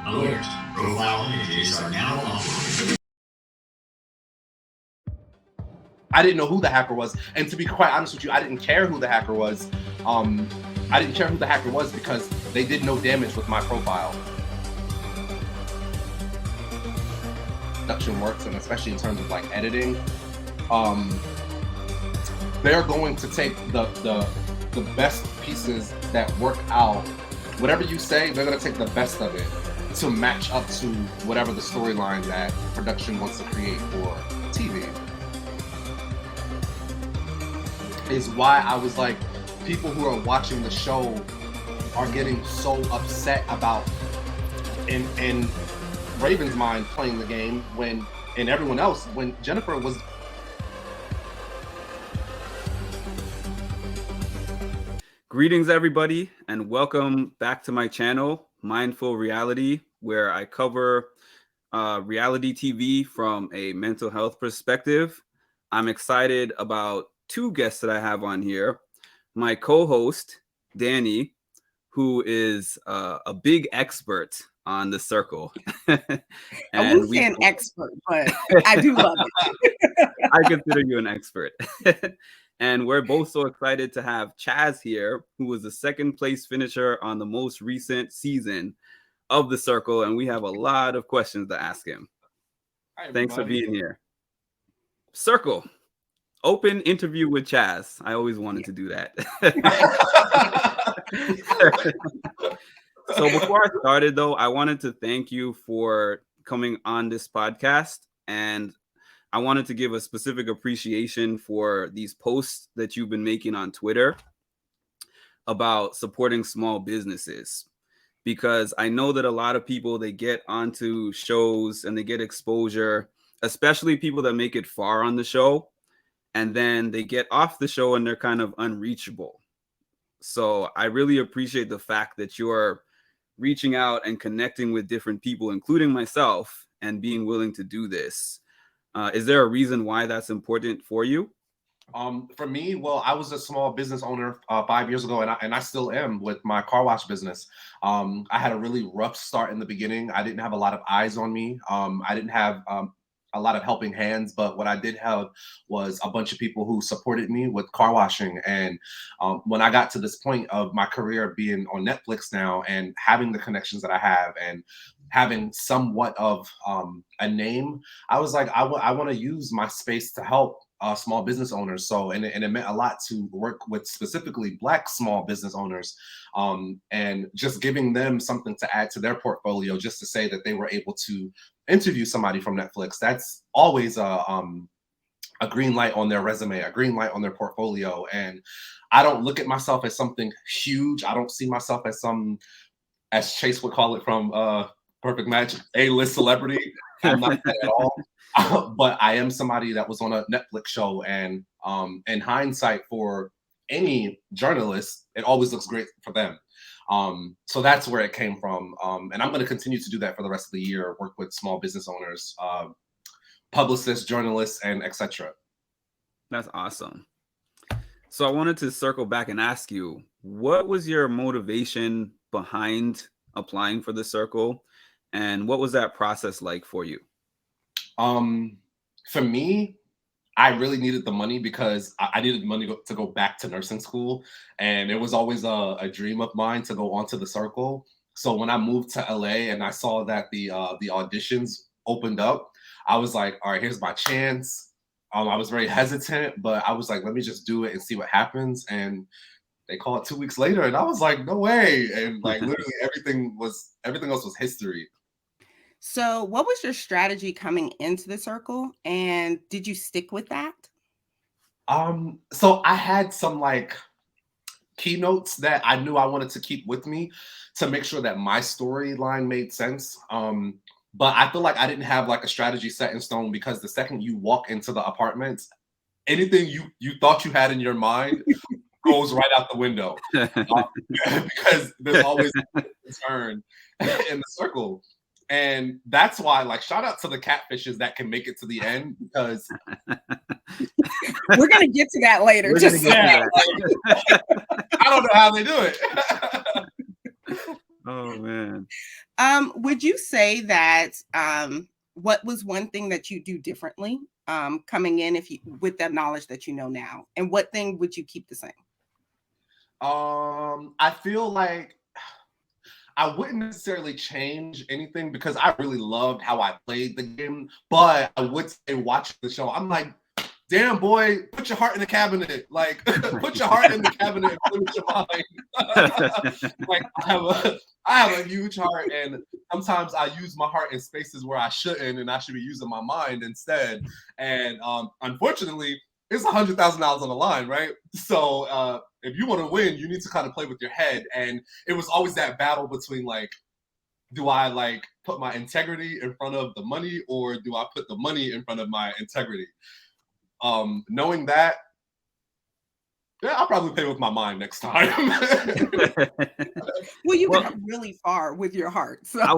Alert. Profile images are now uploaded. I didn't know who the hacker was. And to be quite honest with you, I didn't care who the hacker was. I didn't care who the hacker was because they did no damage with my profile. Production works, and especially in terms of like editing, they're going to take the best pieces that work out. Whatever you say, they're going to take the best of it to match up to whatever the storyline that production wants to create for TV. Is why I was like, people who are watching the show are getting so upset about in Raven's mind playing the game and everyone else when Jennifer was. Greetings, everybody, and welcome back to my channel, Mindful Reality, where I cover reality TV from a mental health perspective. I'm excited about two guests that I have on here. My co-host, Danny, who is a big expert on The Circle. I wouldn't say an expert, but I do love it. I consider you an expert. And we're both so excited to have Chaz here, who was the second place finisher on the most recent season of The Circle. And we have a lot of questions to ask him. Hi, thanks for being here. Circle, open interview with Chaz. I always wanted to do that. So before I started, though, I wanted to thank you for coming on this podcast. And I wanted to give a specific appreciation for these posts that you've been making on Twitter about supporting small businesses, because I know that a lot of people, they get onto shows and they get exposure, especially people that make it far on the show, and then they get off the show and they're kind of unreachable. So I really appreciate the fact that you're reaching out and connecting with different people, including myself, and being willing to do this. Is there a reason why that's important for you? For me, well, I was a small business owner 5 years ago, and I still am with my car wash business. I had a really rough start in the beginning. I didn't have a lot of eyes on me. I didn't have a lot of helping hands, but what I did have was a bunch of people who supported me with car washing. And when I got to this point of my career being on Netflix now and having the connections that I have and having somewhat of a name, I was like, I want to use my space to help small business owners. So, and it meant a lot to work with specifically Black small business owners, and just giving them something to add to their portfolio, just to say that they were able to interview somebody from Netflix. That's always a green light on their resume, a green light on their portfolio. And I don't look at myself as something huge. I don't see myself as as Chase would call it from Perfect Match, A-list celebrity. I'm not that at all. But I am somebody that was on a Netflix show, and in hindsight, for any journalist, it always looks great for them. So that's where it came from. And I'm going to continue to do that for the rest of the year, work with small business owners, publicists, journalists, and etc. That's awesome. So I wanted to circle back and ask you, what was your motivation behind applying for The Circle, and what was that process like for you? For me, I really needed the money because I needed money to go back to nursing school. And it was always a dream of mine to go onto The Circle. So when I moved to LA and I saw that the auditions opened up, I was like, all right, here's my chance. I was very hesitant, but I was like, let me just do it and see what happens. And they called 2 weeks later, and I was like, no way. And like literally everything else was history. So what was your strategy coming into The Circle, and did you stick with that? So I had some like keynotes that I knew I wanted to keep with me to make sure that my storyline made sense. But I feel like I didn't have like a strategy set in stone, because the second you walk into the apartments, anything you thought you had in your mind goes right out the window. Because there's always a concern in The Circle. And that's why, like, shout out to the catfishes that can make it to the end, because we're gonna get to that later. I don't know how they do it. Oh man. Would you say that what was one thing that you do differently coming in if you with that knowledge that you know now? And what thing would you keep the same? I feel like I wouldn't necessarily change anything because I really loved how I played the game. But I would say watching the show, I'm like, damn boy, put your heart in the cabinet. Like, put your heart in the cabinet and play with your mind. Like, I have a huge heart, and sometimes I use my heart in spaces where I shouldn't, and I should be using my mind instead. And unfortunately, it's $100,000 on the line, right? So if you want to win, you need to kind of play with your head. And it was always that battle between like, do I like put my integrity in front of the money, or do I put the money in front of my integrity? Knowing that, yeah, I'll probably play with my mind next time. Well, you got really far with your heart. So and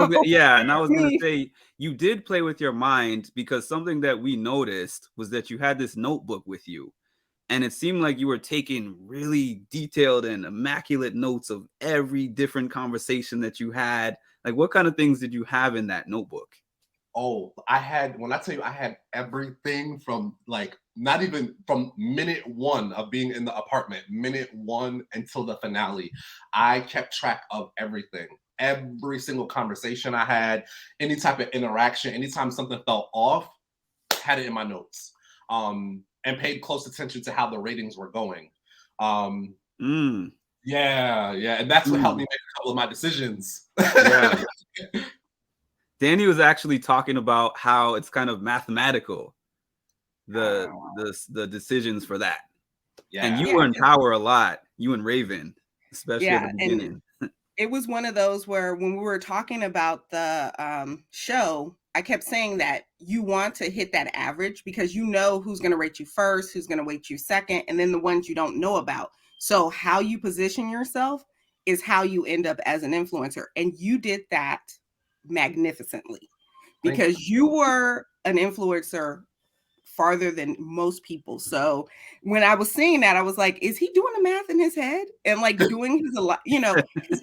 I was gonna say you did play with your mind, because something that we noticed was that you had this notebook with you, and it seemed like you were taking really detailed and immaculate notes of every different conversation that you had. Like, what kind of things did you have in that notebook? Oh, when I tell you I had everything from like, not even from minute one of being in the apartment, minute one until the finale. I kept track of everything. Every single conversation I had, any type of interaction, anytime something felt off, had it in my notes. And paid close attention to how the ratings were going. Yeah, and that's what helped me make a couple of my decisions. Yeah. Danny was actually talking about how it's kind of mathematical, the decisions for that. Yeah. And you were in power a lot, you and Raven, especially at the beginning. And it was one of those where when we were talking about the show, I kept saying that you want to hit that average because you know who's going to rate you first, who's going to rate you second, and then the ones you don't know about. So how you position yourself is how you end up as an influencer. And you did that magnificently because you were an influencer farther than most people. So when I was seeing that, I was like, is he doing the math in his head and like doing his,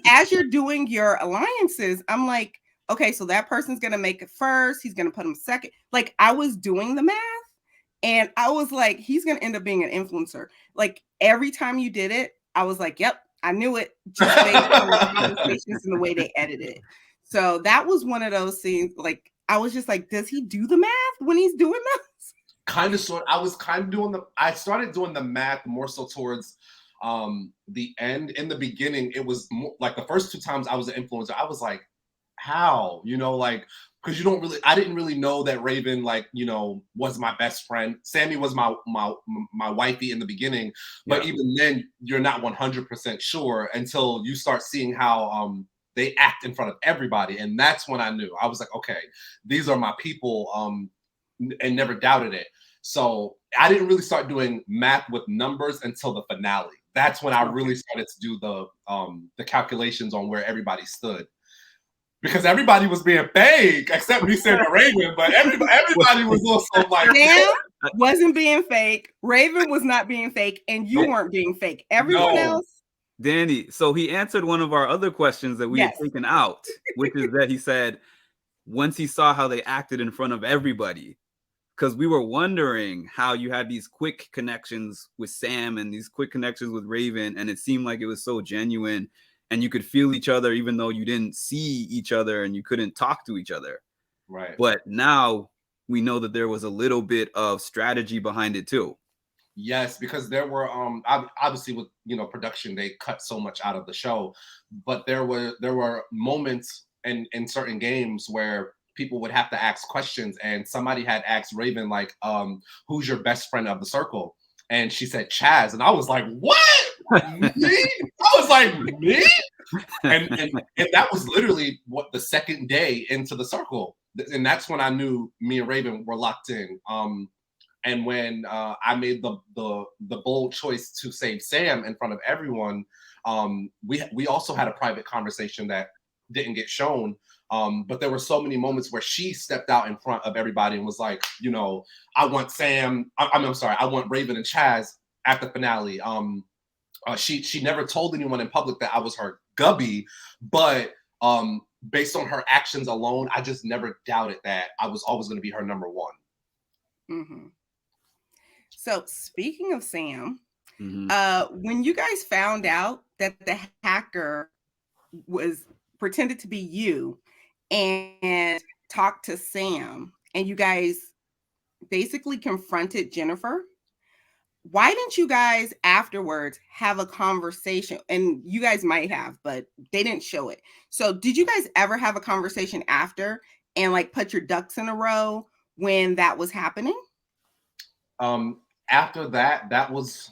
as you're doing your alliances, I'm like, okay, so that person's going to make it first. He's going to put him second. Like I was doing the math and I was like, he's going to end up being an influencer. Like every time you did it, I was like, yep, I knew it, just based on the conversations and the way they edited it. So that was one of those scenes. Like, I was just like, does he do the math when he's doing this? Kind of, sort. I was kind of doing I started doing the math more so towards the end. In the beginning, it was more, like the first 2 times I was an influencer, I was like, how? Like, because I didn't really know that Raven, like, was my best friend. Sammy was my wifey in the beginning, but even then, you're not 100% sure until you start seeing how they act in front of everybody, and that's when I knew. I was like, okay, these are my people, and never doubted it. So I didn't really start doing math with numbers until the finale. That's when I really started to do the calculations on where everybody stood. Because everybody was being fake, except me, Sam, and Raven. But everybody was also like, Sam wasn't being fake. Raven was not being fake, and you weren't being fake. Everyone else. Danny, so he answered one of our other questions that we had taken out, which is that he said once he saw how they acted in front of everybody, because we were wondering how you had these quick connections with Sam and these quick connections with Raven, and it seemed like it was so genuine. And you could feel each other, even though you didn't see each other and you couldn't talk to each other. Right. But now we know that there was a little bit of strategy behind it too. Yes, because there were obviously with production, they cut so much out of the show, but there were moments in certain games where people would have to ask questions, and somebody had asked Raven like, who's your best friend of the circle? And she said Chaz, and I was like, what? Me? I was like, me? And that was literally what the second day into the circle, and that's when I knew me and Raven were locked in. And when I made the bold choice to save Sam in front of everyone, we also had a private conversation that didn't get shown. But there were so many moments where she stepped out in front of everybody and was like, I want Sam. I'm sorry, I want Raven and Chaz at the finale. She never told anyone in public that I was her gubby, but Based on her actions alone, I just never doubted that I was always going to be her number one. Mm-hmm. So speaking of Sam, Mm-hmm. when you guys found out that the hacker was pretended to be you and talked to Sam, and you guys basically confronted Jennifer, why didn't you guys afterwards have a conversation? And you guys might have, but they didn't show it. So did you guys ever have a conversation after and like put your ducks in a row when that was happening? After that was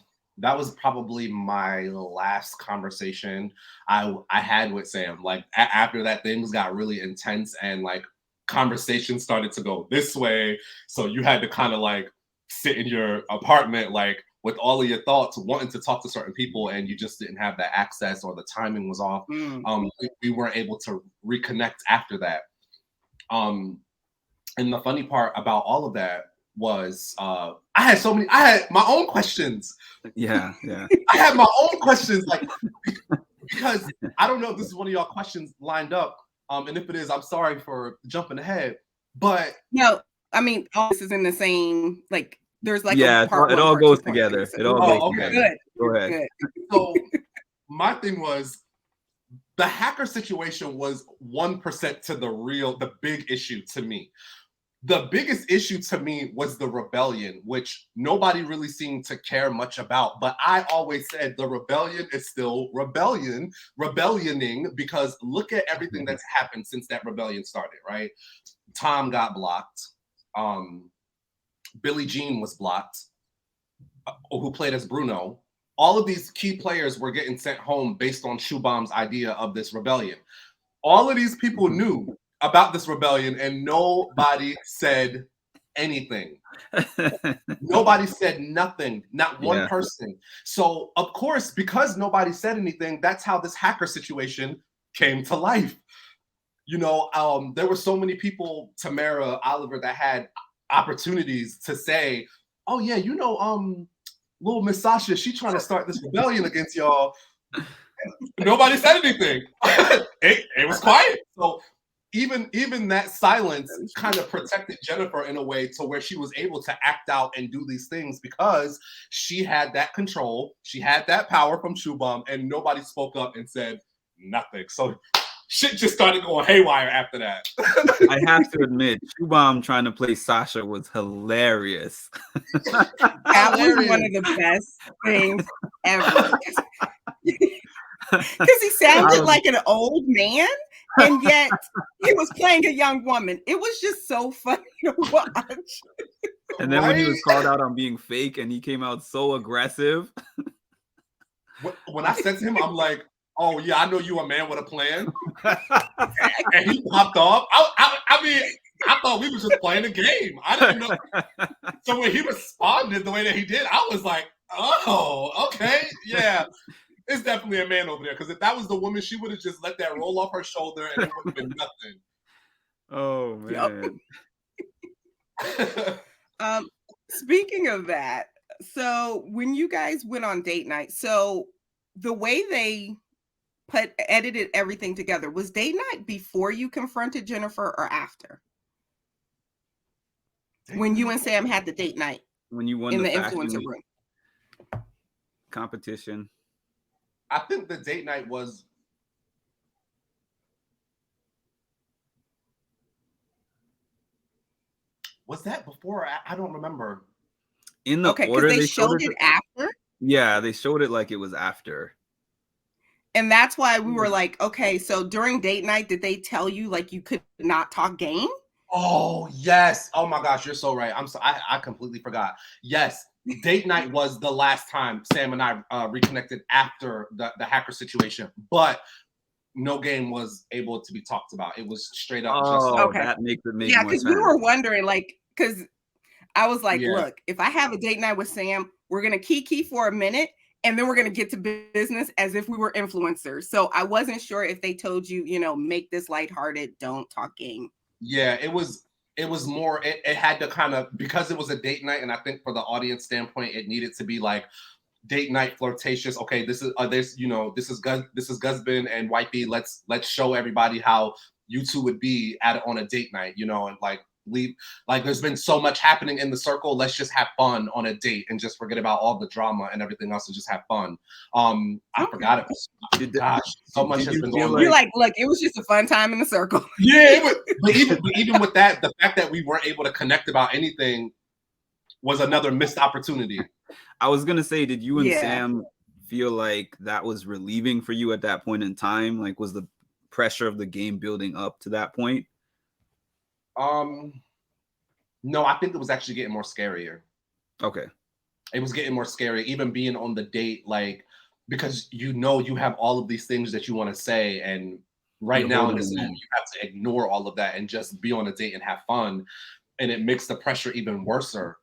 probably my last conversation I had with Sam. Like after that, things got really intense and like conversations started to go this way. So you had to kind of like sit in your apartment, like with all of your thoughts, wanting to talk to certain people, and you just didn't have that access or the timing was off. We weren't able to reconnect after that. And the funny part about all of that was I had my own questions. Yeah. I had my own questions, like because I don't know if this is one of y'all questions lined up. And if it is, I'm sorry for jumping ahead. But no, I mean, all this is in the same, like there's like a part it all goes together. So, it all goes okay. together. Good. Go ahead. Good. So my thing was the hacker situation was 1% to the big issue to me. The biggest issue to me was the rebellion, which nobody really seemed to care much about. But I always said the rebellion is still rebellioning, because look at everything that's happened since that rebellion started, right? Tom got blocked. Billie Jean was blocked, who played as Bruno. All of these key players were getting sent home based on Shubham's idea of this rebellion. All of these people knew about this rebellion and nobody said anything. Nobody said nothing, not one person. So of course, because nobody said anything, that's how this hacker situation came to life. You know, there were so many people, Tamara, Oliver, that had opportunities to say, oh yeah, you know, little Miss Sasha, she trying to start this rebellion against y'all. Nobody said anything. It was quiet. So even that silence kind of protected Jennifer in a way to where she was able to act out and do these things because she had that control, she had that power from Shubham, and nobody spoke up and said nothing. So shit just started going haywire after that. I have to admit, Shubham trying to play Sasha was hilarious. That was one of the best things ever. Because he sounded like an old man, and yet he was playing a young woman. It was just so funny to watch. And then when he was called out on being fake and he came out so aggressive. When I said to him, I'm like, oh yeah, I know you a man with a plan. And he popped off. I mean, I thought we were just playing a game. I didn't know. So when he responded the way that he did, I was like, oh, okay, yeah. It's definitely a man over there, because if that was the woman, she would have just let that roll off her shoulder and it would have been nothing. Oh man. Speaking of that, so when you guys went on date night, so the way they edited everything together, was date night before you confronted Jennifer or after? When you and Sam had the date night, when you won in the fashion influencer room competition. I think the date night was that before? I don't remember. In the order they showed it after. Yeah, they showed it like it was after. And that's why we were like, okay, so during date night, did they tell you like you could not talk game? Oh yes. Oh my gosh, you're so right. I completely forgot. Yes. Date night was the last time Sam and I reconnected after the hacker situation, but no game was able to be talked about. It was straight up. That makes it make more sense. Because we were wondering, like, because I was like, look, if I have a date night with Sam, we're gonna kiki for a minute, and then we're gonna get to business as if we were influencers. So I wasn't sure if they told you, you know, make this lighthearted, don't talk game. Yeah, it was more, it had to kind of, because it was a date night, and I think for the audience standpoint, it needed to be like, date night flirtatious. Okay, this is this is Guzman and Wifey. Let's show everybody how you two would be on a date night, and like leave. Like there's been so much happening in the circle. Let's just have fun on a date and just forget about all the drama and everything else and just have fun. I forgot it was. Gosh, so much has been going on. You're like, look, it was just a fun time in the circle. Yeah, but even with that, the fact that we weren't able to connect about anything was another missed opportunity. I was gonna say, did you and Sam feel like that was relieving for you at that point in time? Like, was the pressure of the game building up to that point? No, I think it was actually getting more scarier. Okay. It was getting more scary, even being on the date, like, because you have all of these things that you want to say, and right now in this moment you have to ignore all of that and just be on a date and have fun, and it makes the pressure even worser.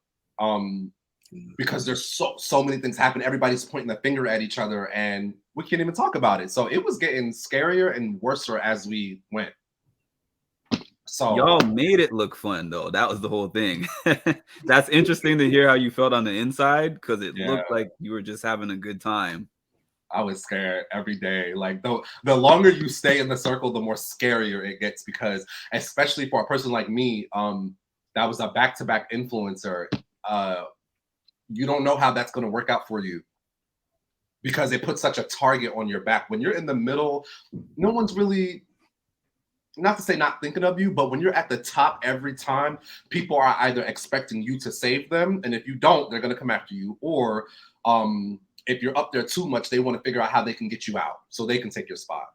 Because there's so many things happening. Everybody's pointing the finger at each other, and we can't even talk about it. So it was getting scarier and worser as we went. So y'all made it look fun, though. That was the whole thing. That's interesting to hear how you felt on the inside, because it looked like you were just having a good time. I was scared every day. Like the longer you stay in the circle, the more scarier it gets, because especially for a person like me, that was a back-to-back influencer. You don't know how that's going to work out for you, because it puts such a target on your back. When you're in the middle, no one's really, not to say not thinking of you, but when you're at the top every time, people are either expecting you to save them, and if you don't, they're going to come after you, or if you're up there too much, they want to figure out how they can get you out so they can take your spot.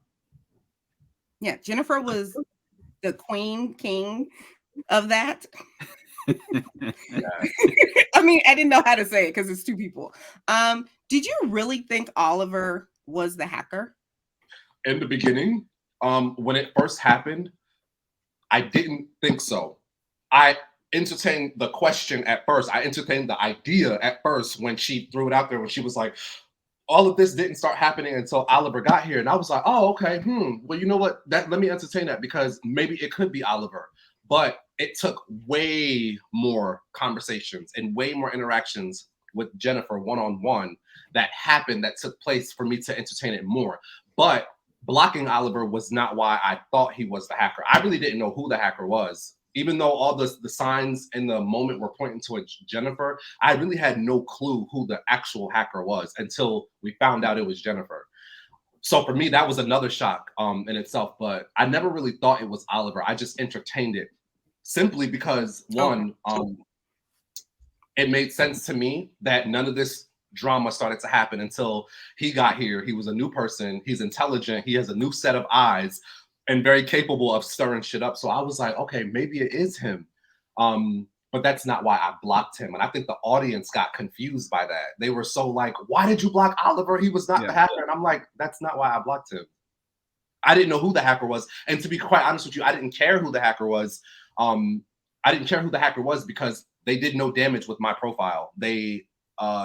Yeah, Jennifer was the king of that. I mean, I didn't know how to say it because it's two people. Did you really think Oliver was the hacker? In the beginning, when it first happened, I didn't think so. I entertained the question at first. I entertained the idea at first when she threw it out there, when she was like, all of this didn't start happening until Oliver got here. And I was like, oh, okay. Well, you know what? Let me entertain that, because maybe it could be Oliver. But it took way more conversations and way more interactions with Jennifer one-on-one that happened, that took place for me to entertain it more. But blocking Oliver was not why I thought he was the hacker. I really didn't know who the hacker was. Even though all the signs in the moment were pointing towards Jennifer, I really had no clue who the actual hacker was until we found out it was Jennifer. So for me, that was another shock in itself. But I never really thought it was Oliver. I just entertained it simply because, one, it made sense to me that none of this drama started to happen until he got here. He was a new person. He's intelligent. He has a new set of eyes and very capable of stirring shit up. So I was like, okay, maybe it is him. But that's not why I blocked him. And I think the audience got confused by that. They were so like, why did you block Oliver? He was not the hacker. And I'm like, that's not why I blocked him. I didn't know who the hacker was. And to be quite honest with you, I didn't care who the hacker was. I didn't care who the hacker was because they did no damage with my profile. They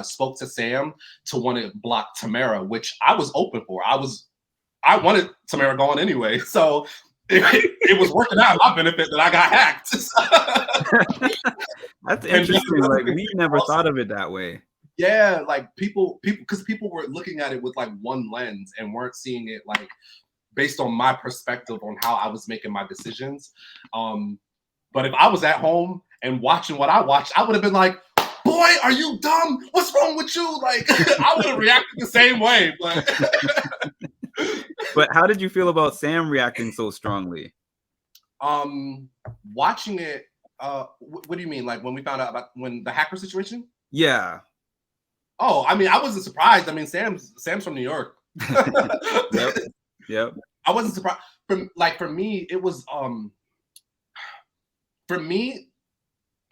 spoke to Sam to want to block Tamara, which I was open for. I wanted Tamara gone anyway. So it was working out in my benefit that I got hacked. That's interesting. Like, we never thought of it that way. Yeah, like people, because people were looking at it with like one lens and weren't seeing it like based on my perspective on how I was making my decisions. But if I was at home and watching what I watched, I would have been like, boy, are you dumb? What's wrong with you? Like, I would have reacted the same way. But how did you feel about Sam reacting so strongly? Watching it, what do you mean? Like when we found out about when the hacker situation? Yeah. Oh, I mean, I wasn't surprised. I mean, Sam's from New York. Yep. I wasn't surprised. For me, it was for me,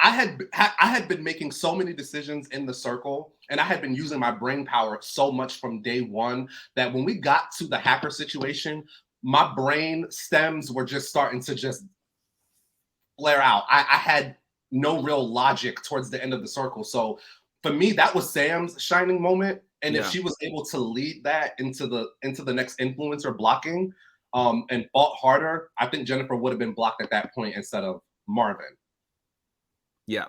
I had been making so many decisions in the circle, and I had been using my brain power so much from day one that when we got to the hacker situation, my brain stems were just starting to just flare out. I had no real logic towards the end of the circle. So for me, that was Sam's shining moment. And if she was able to lead that into the next influencer blocking and fought harder, I think Jennifer would have been blocked at that point instead of Marvin. Yeah.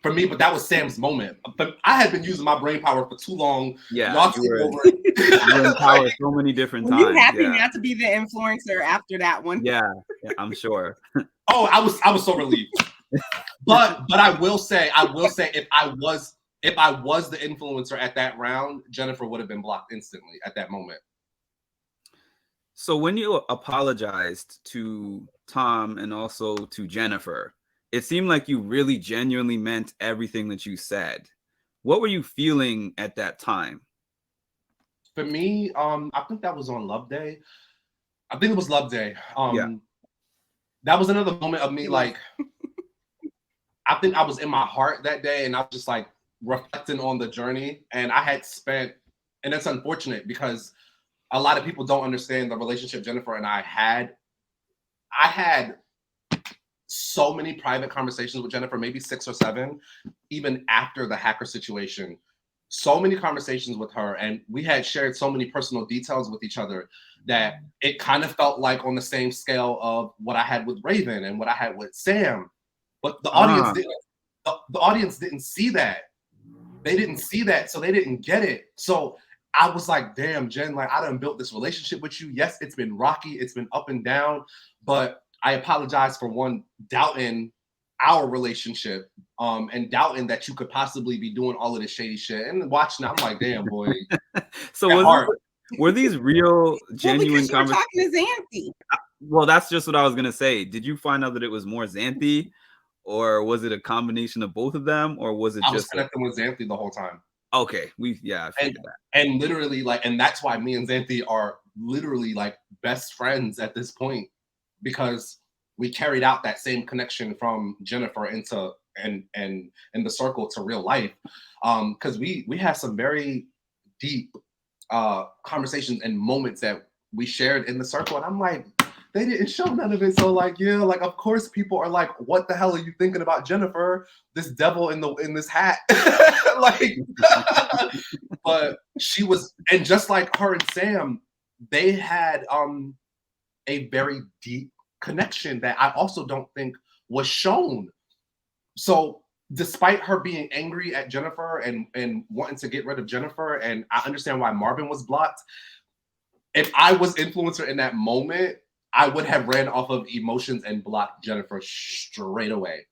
for me, but that was Sam's moment. But I had been using my brain power for too long. Yeah, Y'all you took were, over. you were in power so many different Were you times. happy Yeah. not to be the influencer after that one? Yeah, I'm sure. Oh, I was so relieved. But I will say if I was the influencer at that round, Jennifer would have been blocked instantly at that moment. So when you apologized to Tom and also to Jennifer, it seemed like you really genuinely meant everything that you said. What were you feeling at that time? For me, I think that was on Love Day. I think it was Love Day. Yeah. That was another moment of me like, I think I was in my heart that day, and I was just like reflecting on the journey. And I had spent, and it's unfortunate because a lot of people don't understand the relationship Jennifer and I had. I had so many private conversations with Jennifer, maybe 6 or 7, even after the hacker situation. So many conversations with her, and we had shared so many personal details with each other that it kind of felt like on the same scale of what I had with Raven and what I had with Sam. But the audience didn't. The audience didn't see that. They didn't see that, so they didn't get it. So I was like, "Damn, Jen! Like, I done built this relationship with you. Yes, it's been rocky. It's been up and down, but I apologize for one doubting our relationship, and doubting that you could possibly be doing all of this shady shit." And watching, I'm like, "Damn, boy." So were these real, genuine because you were conversations? talking to Xanthi. Well, that's just what I was gonna say. Did you find out that it was more Xanthi, or was it a combination of both of them, or was it I was just connecting with Xanthi the whole time. okay? I figured that. And literally, like, and that's why me and Xanthi are literally like best friends at this point, because we carried out that same connection from Jennifer into and in the circle to real life. Because we had some very deep conversations and moments that we shared in the circle, and I'm like, they didn't show none of it. So like, yeah, like of course people are like, what the hell are you thinking about Jennifer? This devil in this hat. Like, but she was, and just like her and Sam, they had a very deep connection that I also don't think was shown. So despite her being angry at Jennifer and wanting to get rid of Jennifer, and I understand why Marvin was blocked, if I was influencer in that moment, I would have ran off of emotions and blocked Jennifer straight away.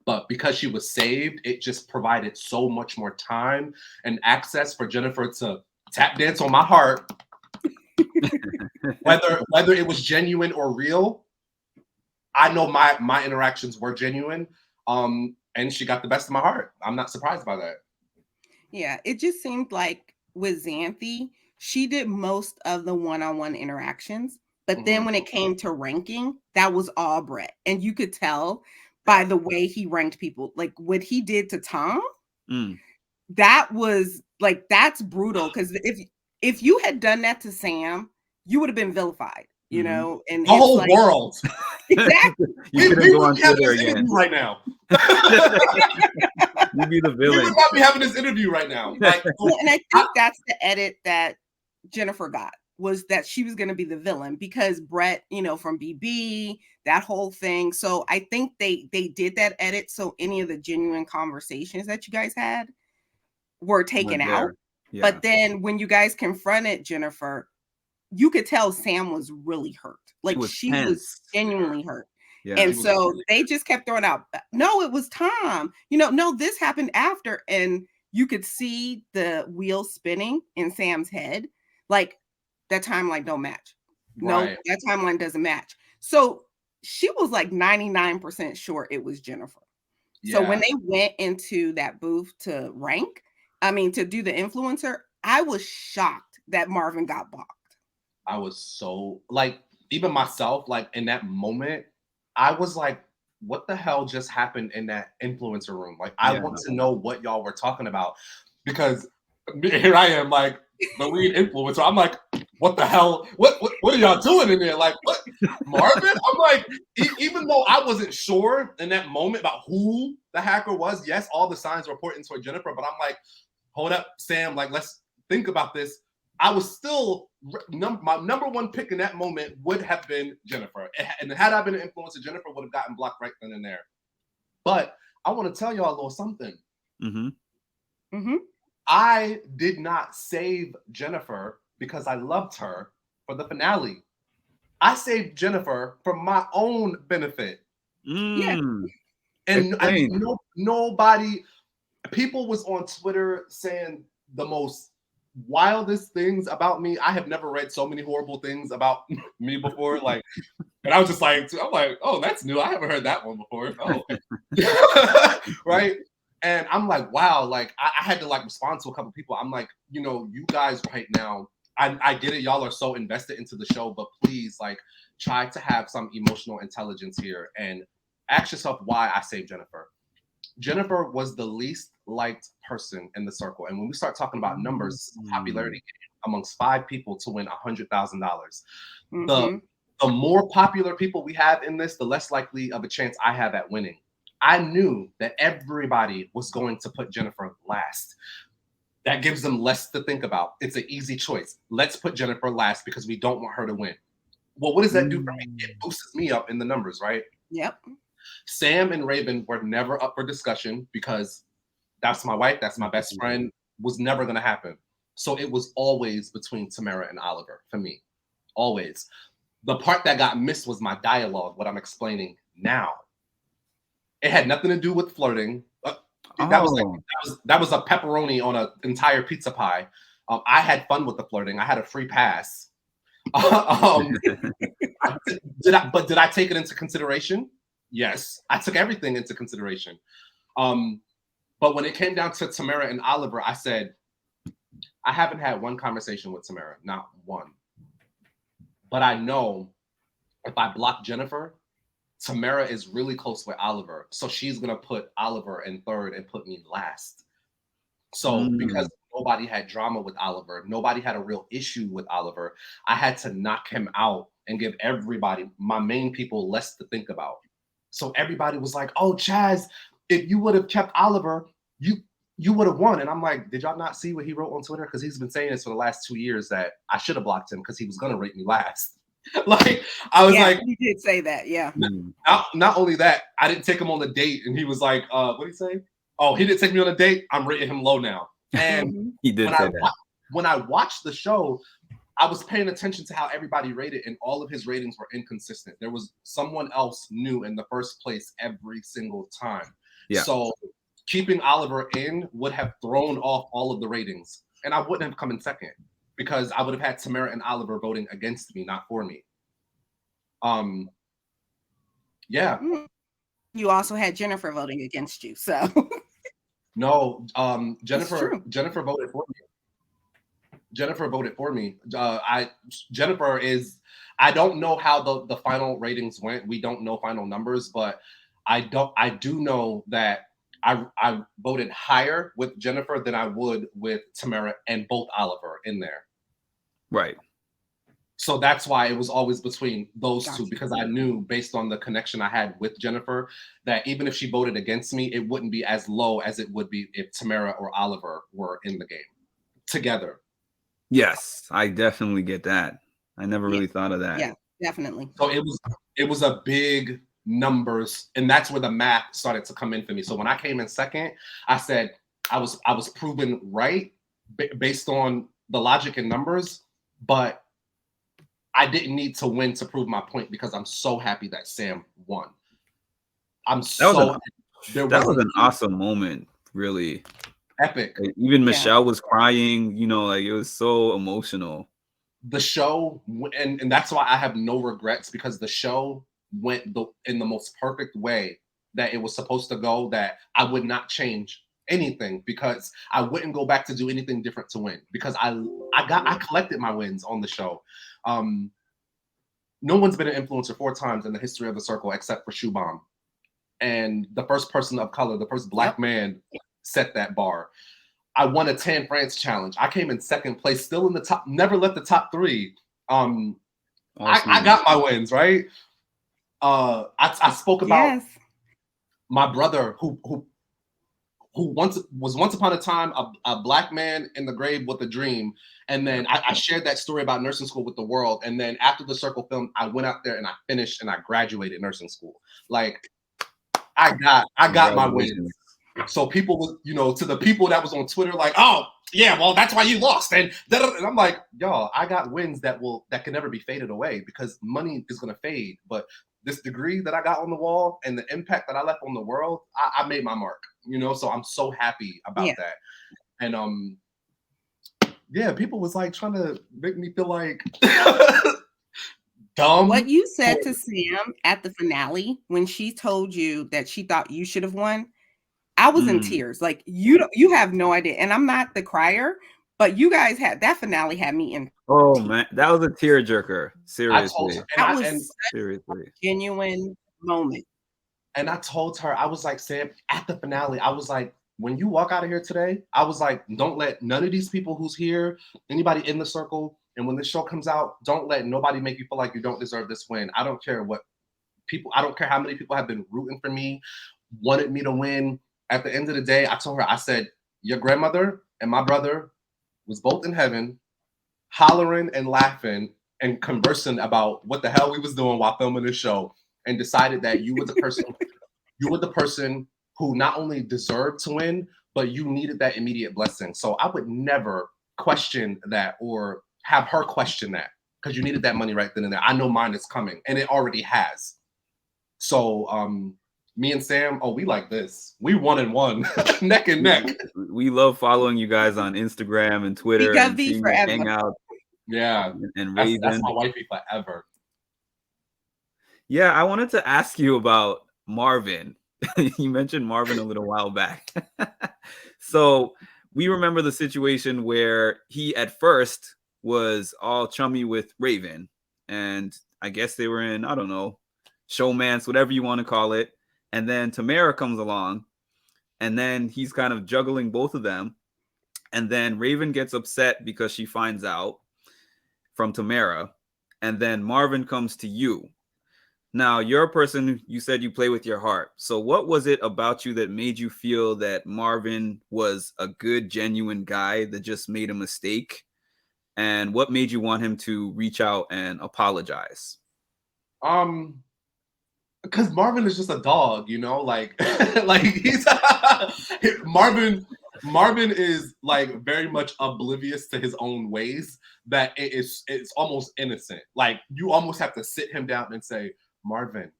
But because she was saved, it just provided so much more time and access for Jennifer to tap dance on my heart. whether it was genuine or real, I know my interactions were genuine. And she got the best of my heart. I'm not surprised by that. Yeah, it just seemed like with Xanthi, she did most of the one-on-one interactions. But then when it came to ranking, that was all Brett. And you could tell by the way he ranked people, like what he did to Tom, that was like, that's brutal. Because if you had done that to Sam, you would have been vilified, you know? And the whole world. Exactly. You couldn't go on Twitter again right now. You'd be the We villain. would not be having this interview right now. Like, and I think that's the edit that Jennifer got, was that she was going to be the villain because Brett, you know, from BB, that whole thing. So I think they did that edit so any of the genuine conversations that you guys had were taken out. Yeah. But then when you guys confronted Jennifer, you could tell Sam was really hurt. Like she was genuinely hurt. Yeah, and so they just kept throwing out, no, it was Tom. You know, no, this happened after. And you could see the wheel spinning in Sam's head. Like, that timeline don't match. Right. No, that timeline doesn't match. So she was like 99% sure it was Jennifer. Yeah. So when they went into that booth to to do the influencer, I was shocked that Marvin got blocked. I was so, like, even myself, like in that moment, I was like, what the hell just happened in that influencer room? Like, I want to know what y'all were talking about, because here I am, like, the lead influencer. I'm like, what the hell? What are y'all doing in there? Like, what? Marvin? I'm like, even though I wasn't sure in that moment about who the hacker was, yes, all the signs were pointing toward Jennifer, but I'm like, hold up, Sam, like, let's think about this. I was still, my number one pick in that moment would have been Jennifer. And had I been an influencer, Jennifer would have gotten blocked right then and there. But I want to tell y'all a little something. Mm-hmm. Mm-hmm. I did not save Jennifer because I loved her for the finale. I saved Jennifer for my own benefit. Yeah. And Explain. nobody, people was on Twitter saying the most wildest things about me. I have never read so many horrible things about me before. Like, and I was just like, I'm like, oh, that's new. I haven't heard that one before. Oh, right. And I'm like, wow, like I had to like respond to a couple people. I'm like, you know, you guys right now, I get it. Y'all are so invested into the show, but please like try to have some emotional intelligence here and ask yourself why I saved Jennifer. Jennifer was the least liked person in the circle. And when we start talking about numbers, popularity amongst 5 people to win $100,000, Mm-hmm. the more popular people we have in this, the less likely of a chance I have at winning. I knew that everybody was going to put Jennifer last. That gives them less to think about. It's an easy choice. Let's put Jennifer last because we don't want her to win. Well, what does that do for me? It boosts me up in the numbers, right? Yep. Sam and Raven were never up for discussion because that's my wife, that's my best friend, was never going to happen. So it was always between Tamara and Oliver for me. Always. The part that got missed was my dialogue, what I'm explaining now. It had nothing to do with flirting. That was a pepperoni on an entire pizza pie. I had fun with the flirting. I had a free pass. Did I take it into consideration? Yes, I took everything into consideration. But when it came down to Tamara and Oliver, I said, I haven't had one conversation with Tamara, not one. But I know if I block Jennifer, Tamara is really close with Oliver. So she's going to put Oliver in third and put me last. So because nobody had drama with Oliver, nobody had a real issue with Oliver, I had to knock him out and give everybody, my main people, less to think about. So everybody was like, oh, Chaz, if you would have kept Oliver, you would have won. And I'm like, did y'all not see what he wrote on Twitter? Because he's been saying this for the last 2 years that I should have blocked him because he was going to rate me last. Like, I was like, he did say that. Yeah. Not only that, I didn't take him on the date. And he was like, what did he say? Oh, he didn't take me on a date. I'm rating him low now. And he did say that. When I watched the show, I was paying attention to how everybody rated, and all of his ratings were inconsistent. There was someone else new in the first place every single time. Yeah. So keeping Oliver in would have thrown off all of the ratings, and I wouldn't have come in second because I would have had Tamara and Oliver voting against me, not for me. Yeah. You also had Jennifer voting against you, so. No, Jennifer voted for me. Jennifer voted for me. Jennifer is, I don't know how the final ratings went. We don't know final numbers, but I do know that I voted higher with Jennifer than I would with Tamara and both Oliver in there. Right. So that's why it was always between those two, because I knew based on the connection I had with Jennifer that even if she voted against me, it wouldn't be as low as it would be if Tamara or Oliver were in the game together. Yes, I definitely get that. I never really thought of that. Yeah, definitely. So it was a big numbers, and that's where the math started to come in for me. So when I came in second, I said I was proven right based on the logic and numbers, but I didn't need to win to prove my point because I'm so happy that Sam won. That was an awesome moment, really. Epic. Even Michelle was crying, you know, like it was so emotional. The show, and that's why I have no regrets, because the show went in the most perfect way that it was supposed to go, that I would not change anything because I wouldn't go back to do anything different to win, because I collected my wins on the show. No one's been an influencer 4 times in the history of the circle except for Shoe Bomb. And the first person of color, the first Black man set that bar. I won a Tan France challenge. I came in second place, still in the top, never left the top 3. Awesome. I got my wins, right? I spoke about my brother who was once upon a time a Black man in the grave with a dream. And then I shared that story about nursing school with the world. And then after the circle film, I went out there and I finished and I graduated nursing school. Like, I got my Congratulations. wins. So people was, you know, to the people that was on Twitter, like, oh yeah, well that's why you lost, and I'm like, y'all, I got wins that can never be faded away, because money is gonna fade, but this degree that I got on the wall and the impact that I left on the world, I made my mark, you know. So I'm so happy about that. And yeah, people was like trying to make me feel like dumb. What you said to Sam at the finale when she told you that she thought you should have won, I was in tears. Like, you have no idea. And I'm not the crier, but you guys had that finale had me in. Oh man, that was a tearjerker. Seriously, That was seriously a genuine moment. And I told her, I was like, Sam, at the finale, I was like, when you walk out of here today, I was like, don't let none of these people who's here, anybody in the circle, and when this show comes out, don't let nobody make you feel like you don't deserve this win. I don't care what people, I don't care how many people have been rooting for me, wanted me to win. At the end of the day, I told her, I said, your grandmother and my brother was both in heaven, hollering and laughing and conversing about what the hell we was doing while filming this show, and decided that you were the person who not only deserved to win, but you needed that immediate blessing. So I would never question that or have her question that, because you needed that money right then and there. I know mine is coming, and it already has. So me and Sam, we like this. We 1-1, neck and neck. We love following you guys on Instagram and Twitter and seeing you hang out. Yeah, and Raven. That's my wifey forever. Yeah, I wanted to ask you about Marvin. You mentioned Marvin a little while back. So we remember the situation where he at first was all chummy with Raven, and I guess they were in, I don't know, showmance, whatever you want to call it. And then Tamara comes along, and then he's kind of juggling both of them. And then Raven gets upset because she finds out from Tamara. And then Marvin comes to you. Now, you're a person, you said you play with your heart. So what was it about you that made you feel that Marvin was a good, genuine guy that just made a mistake? And what made you want him to reach out and apologize? Because Marvin is just a dog, you know, like he's Marvin is like very much oblivious to his own ways, that it's almost innocent. Like, you almost have to sit him down and say, Marvin,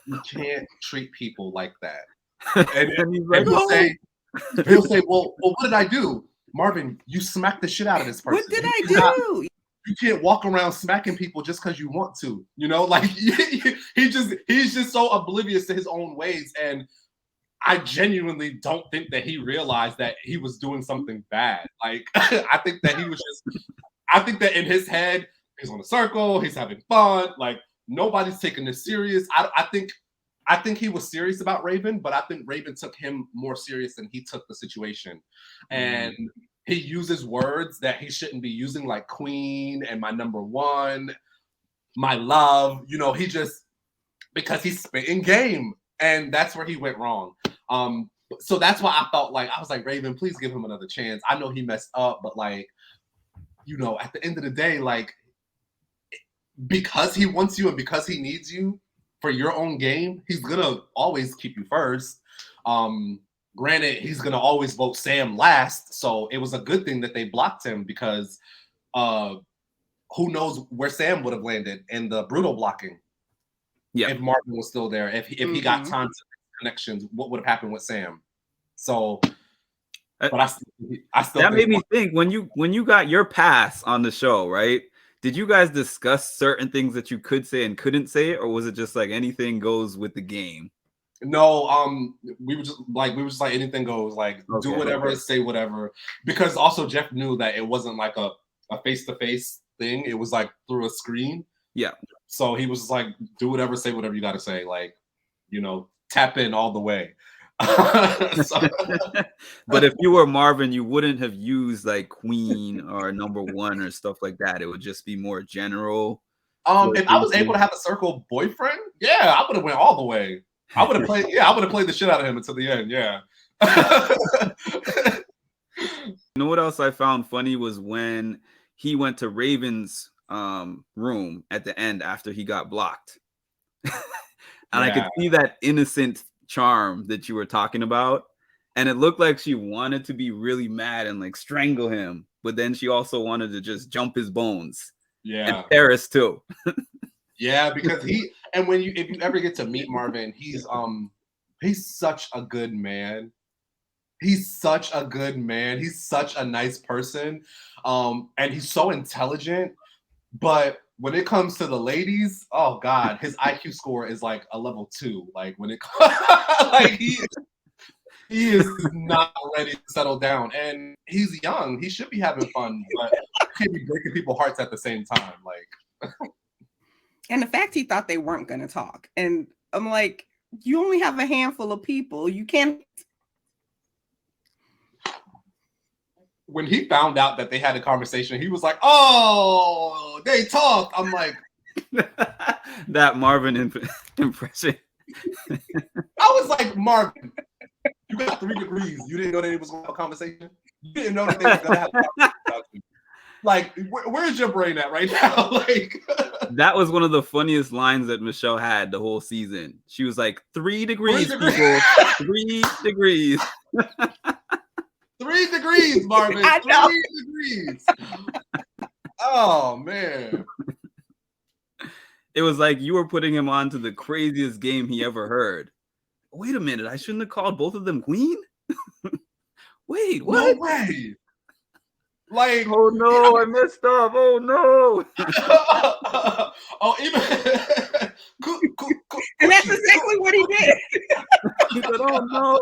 you can't treat people like that. And he'll say, well, what did I do? Marvin, you smacked the shit out of this person. What did I do? You can't walk around smacking people just because you want to, you know, like he's just so oblivious to his own ways. And I genuinely don't think that he realized that he was doing something bad. Like, I think that in his head, he's on a circle, he's having fun. Like, nobody's taking this serious. I think he was serious about Raven, but I think Raven took him more serious than he took the situation. And he uses words that he shouldn't be using, like queen and my number one, my love. You know, he just, because he's spitting game, and that's where he went wrong. So that's why I felt like, I was like, Raven, please give him another chance. I know he messed up, but like, you know, at the end of the day, like, because he wants you and because he needs you for your own game, he's gonna always keep you first. Granted, he's gonna always vote Sam last, so it was a good thing that they blocked him, because who knows where Sam would have landed in the brutal blocking. Yeah, if Martin was still there, if he got time to connections, what would have happened with Sam? So, but I still that made me think, when you got your pass on the show, right? Did you guys discuss certain things that you could say and couldn't say, or was it just like anything goes with the game? No, we were just like anything goes, like, do whatever, say whatever, because also Jeff knew that it wasn't like a face-to-face thing. It was like through a screen. Yeah. So he was like, do whatever, say whatever you got to say, like, you know, tap in all the way. But if you were Marvin, you wouldn't have used like queen or number one or stuff like that. It would just be more general. If I was able to have a circle boyfriend, yeah, I would have went all the way. I would have played the shit out of him until the end. Yeah. You know what else I found funny was when he went to Raven's room at the end after he got blocked. And I could see that innocent charm that you were talking about. And it looked like she wanted to be really mad and like strangle him, but then she also wanted to just jump his bones. Yeah. And Paris too. Yeah, because if you ever get to meet Marvin, he's such a good man. He's such a good man. He's such a nice person. And he's so intelligent. But when it comes to the ladies, oh God, his IQ score is like a level 2. Like when it like he is not ready to settle down. And he's young. He should be having fun, but he can't be breaking people's hearts at the same time. Like and the fact he thought they weren't gonna talk. And I'm like, you only have a handful of people. You can't. When he found out that they had a conversation, he was like, "Oh, they talked." I'm like, that Marvin impression. I was like, Marvin, you got 3 degrees. You didn't know that it was going to have a conversation. You didn't know that they were going to have a conversation about you. Like, where's your brain at right now? Like, that was one of the funniest lines that Michelle had the whole season. She was like, 3 degrees, people. 3 degrees. 3 degrees, Marvin. 3 degrees. Oh man. It was like you were putting him on to the craziest game he ever heard. Wait a minute, I shouldn't have called both of them queen? Wait, what? No way. Like, oh no, I messed up. Oh no. Oh, even and that's exactly what he did. He said, oh no.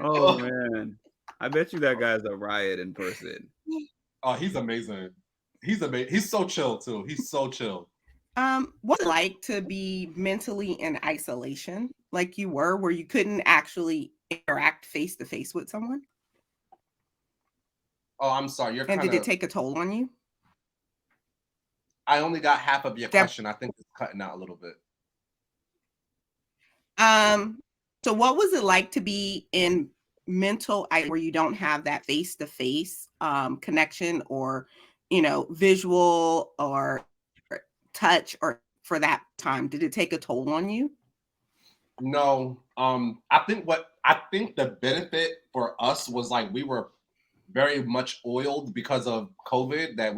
Oh man. I bet you that guy's a riot in person. Oh, he's amazing. He's amazing. He's so chill too. He's so chill. What's it like to be mentally in isolation like you were, where you couldn't actually interact face to face with someone? Oh, I'm sorry. And did it take a toll on you? I only got half of your question. I think it's cutting out a little bit. So what was it like to be in mental where you don't have that face-to-face connection, or visual or touch, or for that time? Did it take a toll on you? No. I think the benefit for us was like we were very much oiled because of COVID, that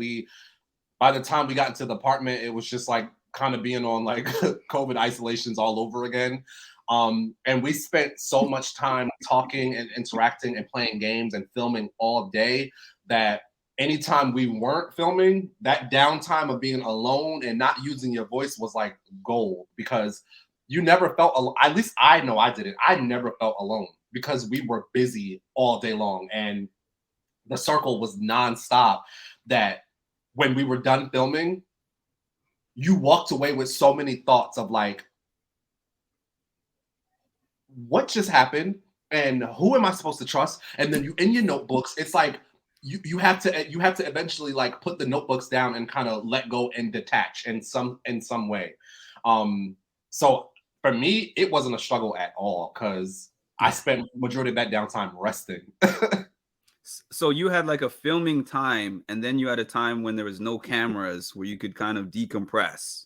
by the time we got into the apartment, it was just like kind of being on like COVID isolations all over again. And we spent so much time talking and interacting and playing games and filming all day that anytime we weren't filming, that downtime of being alone and not using your voice was like gold, because you never felt, at least I know I didn't. I never felt alone because we were busy all day long and the circle was nonstop, that when we were done filming, you walked away with so many thoughts of like, what just happened and who am I supposed to trust? And then you, in your notebooks, it's like you have to eventually like put the notebooks down and kind of let go and detach in some way. So for me, it wasn't a struggle at all because I spent majority of that downtime resting. So you had like a filming time, and then you had a time when there was no cameras where you could kind of decompress.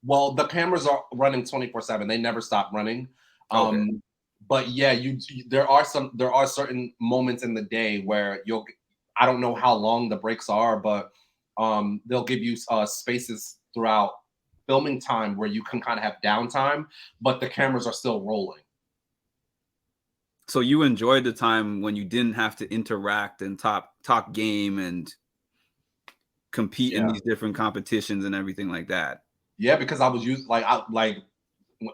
Well, the cameras are running 24/7. They never stop running. Okay. But yeah, there are certain moments in the day where I don't know how long the breaks are, but they'll give you spaces throughout filming time where you can kind of have downtime, but the cameras are still rolling. So you enjoyed the time when you didn't have to interact and talk game and compete in these different competitions and everything like that. Yeah, because I was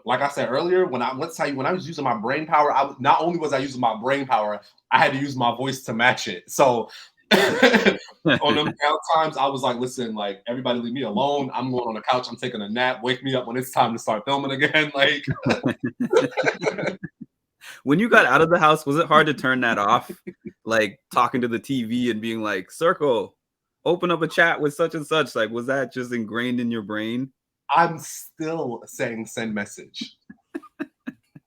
like I said earlier, when I was using my brain power, not only was I using my brain power, I had to use my voice to match it. So on them down times, I was like, listen, like, everybody leave me alone. I'm going on the couch. I'm taking a nap. Wake me up when it's time to start filming again. Like, when you got out of the house, was it hard to turn that off? Like talking to the TV and being like, Circle, open up a chat with such and such. Like, was that just ingrained in your brain? I'm still saying send message.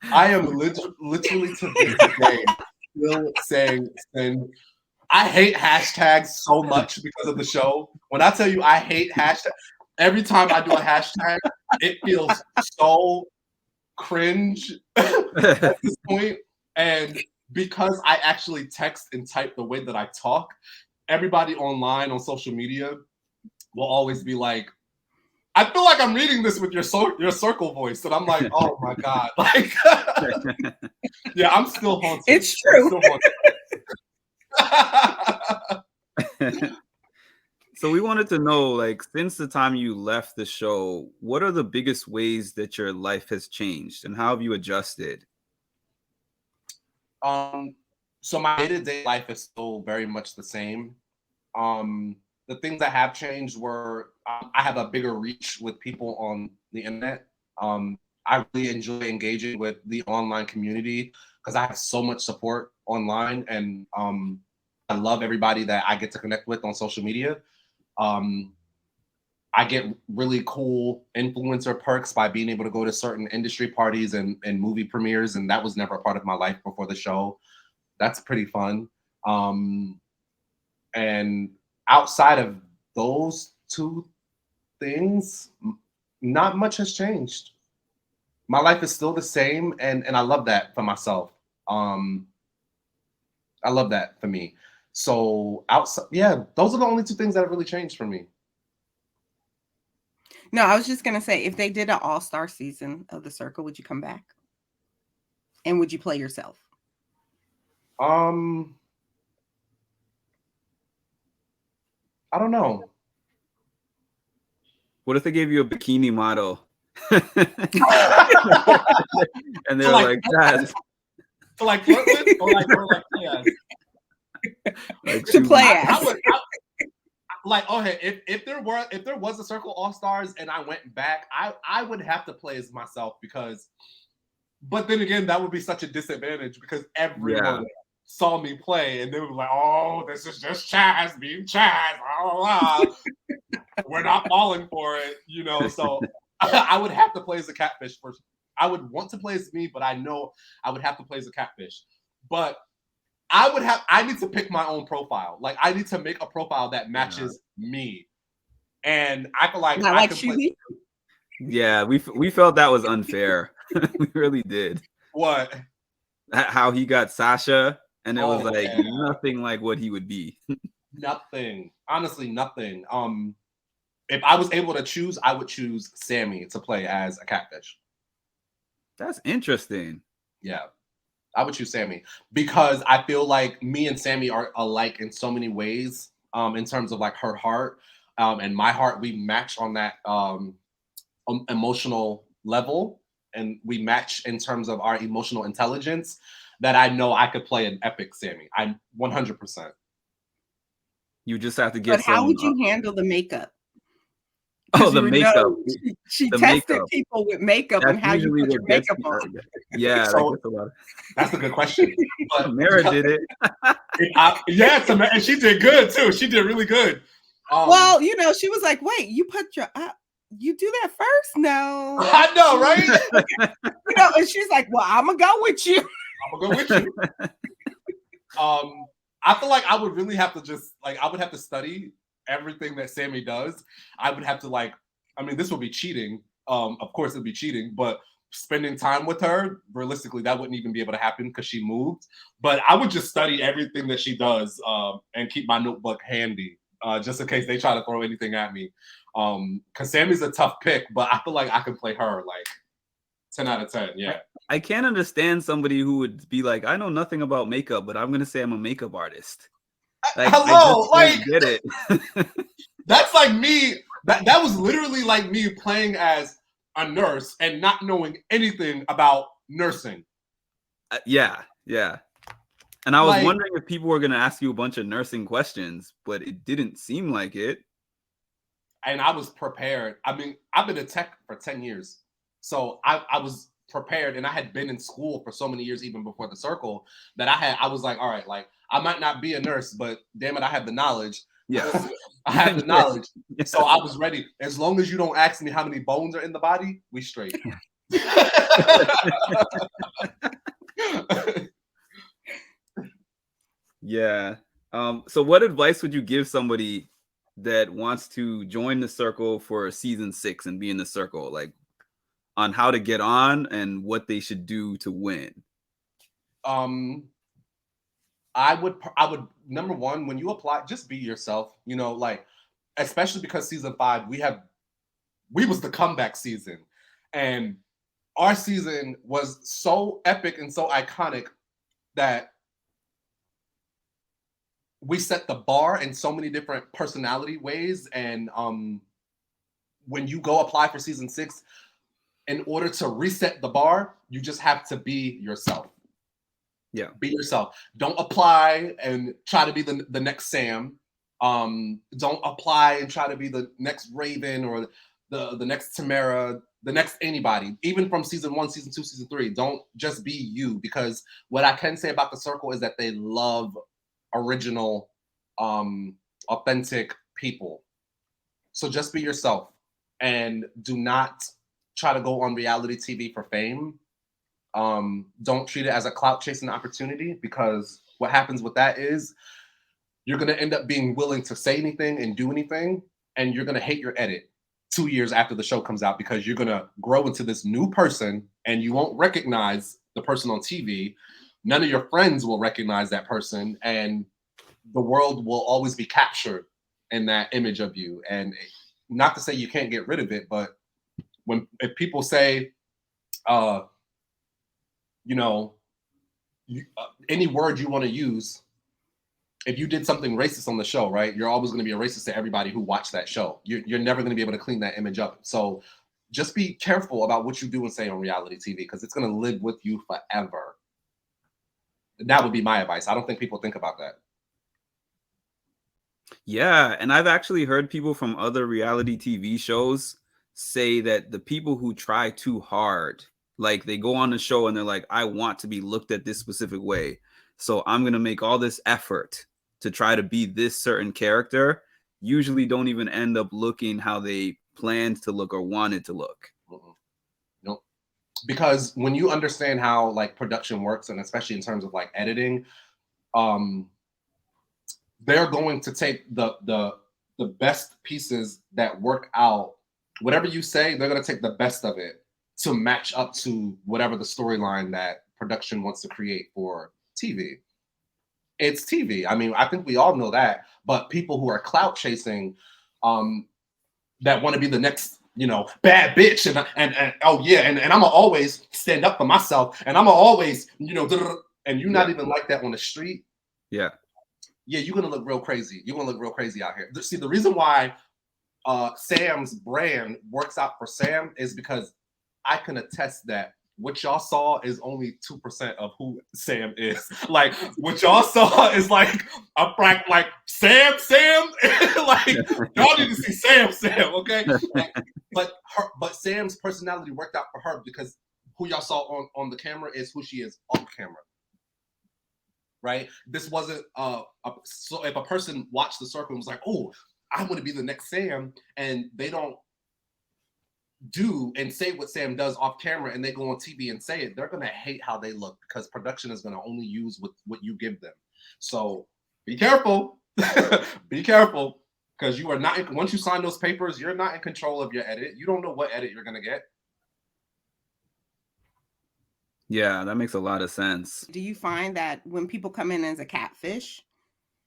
I am literally to this day still saying send. I hate hashtags so much because of the show. When I tell you I hate hashtags, every time I do a hashtag, it feels so cringe at this point. And because I actually text and type the way that I talk, everybody online on social media will always be like, I feel like I'm reading this with your circle voice. And I'm like, oh my God. Like, yeah, I'm still haunted. It's true. So we wanted to know, like, since the time you left the show, what are the biggest ways that your life has changed and how have you adjusted? So my day-to-day life is still very much the same. The things that have changed were I have a bigger reach with people on the internet. I really enjoy engaging with the online community because I have so much support online, and I love everybody that I get to connect with on social media. I get really cool influencer perks by being able to go to certain industry parties and movie premieres, and that was never a part of my life before the show. That's pretty fun. And outside of those two things, not much has changed. My life is still the same, and I love that for myself. I love that for me. So outside, yeah, those are the only two things that have really changed for me. No, I was just gonna say, if they did an all-star season of The Circle, would you come back? And would you play yourself? I don't know. What if they gave you a bikini model? And they're like, Chaz. To like flirt with, or like yeah. Like, To play as. I would, like, okay, if there was a Circle All Stars and I went back, I would have to play as myself because, but then again, that would be such a disadvantage because everyone saw me play and they were like, oh, this is just Chaz being Chaz, blah, blah, blah. We're not falling for it, you know. So I would have to play as a catfish first. I would want to play as me, but I know I would have to play as a catfish. But I need to pick my own profile. Like, I need to make a profile that matches me. And I feel like Not I like can play. Yeah, we felt that was unfair. We really did. What? How he got Sasha, and it was like nothing like what he would be. Nothing. Honestly, nothing. If I was able to choose, I would choose Sammy to play as a catfish. That's interesting. Yeah. I would choose Sammy because I feel like me and Sammy are alike in so many ways, in terms of like her heart and my heart. We match on that emotional level, and we match in terms of our emotional intelligence that I know I could play an epic Sammy. I'm 100%. You just have to get. But how would you handle the makeup? Oh, the makeup. She the tested makeup. people with makeup. That's and how you put your makeup on. Yeah, so, that's a good question. But Mara did it. Yeah, and she did good too. She did really good. Well, you know, she was like, "Wait, you put your you do that first? No, I know, right? You know." And she's like, "Well, I'm gonna go with you. I'm gonna go with you." I feel like I would really have to just like I would have to study everything that Sammy does. I would have to this would be cheating. Of course it'd be cheating, but spending time with her, realistically, that wouldn't even be able to happen because she moved. But I would just study everything that she does and keep my notebook handy just in case they try to throw anything at me. Because Sammy's a tough pick, but I feel like I can play her like 10 out of 10. Yeah. I can't understand somebody who would be like, I know nothing about makeup, but I'm gonna say I'm a makeup artist. Like, hello, I just don't get it. That's like me. That was literally like me playing as a nurse and not knowing anything about nursing. Yeah. And I was wondering if people were gonna ask you a bunch of nursing questions, but it didn't seem like it. And I was prepared. I mean, I've been a tech for 10 years. So I was prepared, and I had been in school for so many years, even before the Circle, that I was like, all right, like I might not be a nurse, but damn it, I have the knowledge. Yeah. I have the knowledge. Yes. So I was ready. As long as you don't ask me how many bones are in the body, we straight. Yeah. So what advice would you give somebody that wants to join the Circle for season 6 and be in the Circle? Like, on how to get on and what they should do to win? I would number one, when you apply, just be yourself, you know, like, especially because season 5, we was the comeback season, and our season was so epic and so iconic that we set the bar in so many different personality ways. And when you go apply for season 6, in order to reset the bar, you just have to be yourself. Yeah. Be yourself. Don't apply and try to be the next Sam. Don't apply and try to be the next Raven or the next Tamara, the next anybody, even from season 1, season 2, season 3. Don't just be you, because what I can say about the circle is that they love original, authentic people. So just be yourself, and do not try to go on reality TV for fame. Don't treat it as a clout chasing opportunity, because what happens with that is you're going to end up being willing to say anything and do anything, and you're going to hate your edit 2 years after the show comes out, because you're going to grow into this new person and you won't recognize the person on TV. None of your friends will recognize that person, and the world will always be captured in that image of you. And not to say you can't get rid of it, but if people say, you know, any word you want to use, if you did something racist on the show, right, you're always going to be a racist to everybody who watched that show. You're never going to be able to clean that image up. So just be careful about what you do and say on reality TV, because it's going to live with you forever. That would be my advice. I don't think people think about that. Yeah, and I've actually heard people from other reality TV shows say that the people who try too hard, like they go on the show and they're like, I want to be looked at this specific way, so I'm going to make all this effort to try to be this certain character, usually don't even end up looking how they planned to look or wanted to look. Nope. Because when you understand how like production works, and especially in terms of like editing, they're going to take the best pieces that work out. Whatever you say, they're going to take the best of it to match up to whatever the storyline that production wants to create for TV. It's TV. I mean, I think we all know that. But people who are clout chasing, that want to be the next, you know, bad bitch, and oh yeah, and I'm gonna always stand up for myself, and I'm gonna always, you know, and you're not even like that on the street. Yeah, you're gonna look real crazy. You're gonna look real crazy out here. See, the reason why Sam's brand works out for Sam is because I can attest that what y'all saw is only 2% of who Sam is. Like, what y'all saw is like a prank, like Sam, like y'all need to see Sam, okay? But Sam's personality worked out for her, because who y'all saw on the camera is who she is off camera. Right? This wasn't so if a person watched the circle and was like, oh, I want to be the next Sam, and they don't do and say what Sam does off camera, and they go on TV and say it, they're going to hate how they look, because production is going to only use what you give them. So be careful. Be careful, because you are not, once you sign those papers, you're not in control of your edit. You don't know what edit you're going to get. Yeah, that makes a lot of sense. Do you find that when people come in as a catfish,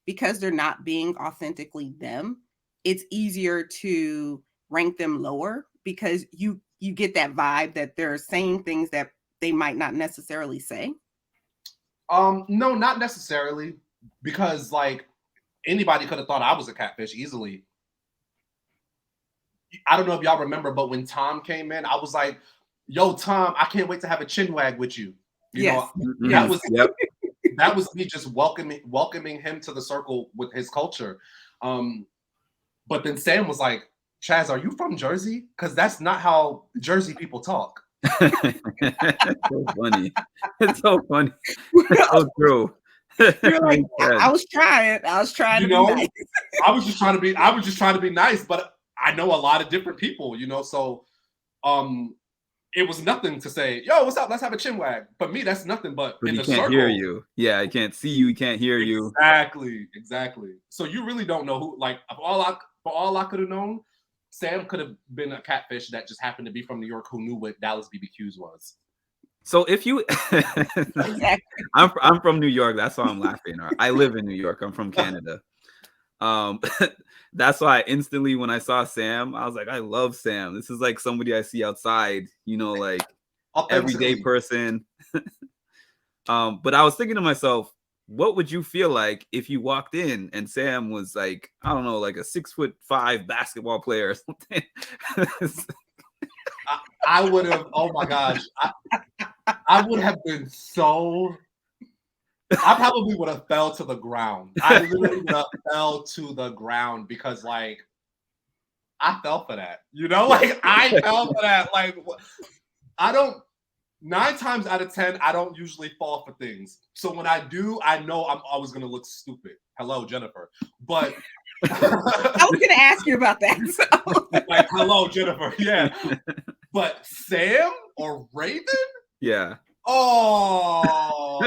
because they're not being authentically them, it's easier to rank them lower, because you get that vibe that they're saying things that they might not necessarily say? No, not necessarily, because like anybody could have thought I was a catfish easily. I don't know if y'all remember, but when Tom came in, I was like, yo, Tom, I can't wait to have a chin wag with you. You know, that was that was me just welcoming him to the circle with his culture. But then Sam was like, Chaz, are you from Jersey? Because that's not how Jersey people talk. It's so funny. It's so funny. It's so true. You're like, I was trying to be nice. I was just trying to be nice, but I know a lot of different people, you know, so it was nothing to say, yo, what's up? Let's have a chin wag. But me, that's nothing. But in he the can't circle, hear you. Yeah, he can't see you. He can't hear you. Exactly. So you really don't know who. Like, for all I could have known, Sam could have been a catfish that just happened to be from New York who knew what Dallas BBQs was. So if you, Exactly. I'm from New York. That's why I'm laughing. I live in New York. I'm from Canada. That's why instantly when I saw Sam, I was like, I love Sam. This is like somebody I see outside, you know, like everyday person. But I was thinking to myself, what would you feel like if you walked in and Sam was like, I don't know, like a 6'5" basketball player or something? I would have, oh my gosh. I would have been so, I probably would have fell to the ground. I literally would have fell to the ground because like, I fell for that, you know, like I fell for that. Like, I don't, 9 times out of 10, I don't usually fall for things. So when I do, I know I'm always going to look stupid. Hello, Jennifer. But I was going to ask you about that. So. Like, hello, Jennifer. Yeah. But Sam or Raven? Yeah. Oh,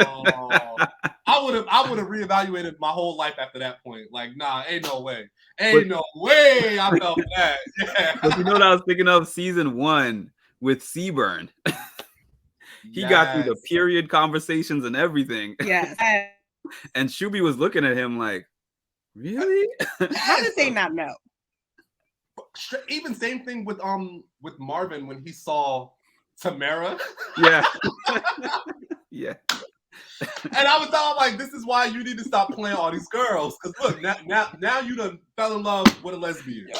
I would have reevaluated my whole life after that point. Like, nah, ain't no way. No way I fell for that. Yeah. But you know what I was thinking of? Season 1 with Seaburn. He got through the period conversations and everything. Yes. And Shuby was looking at him like, really? How did they not know? Even same thing with Marvin when he saw Tamara. Yeah. Yeah. And I was all like, this is why you need to stop playing all these girls. Because look, now you done fell in love with a lesbian.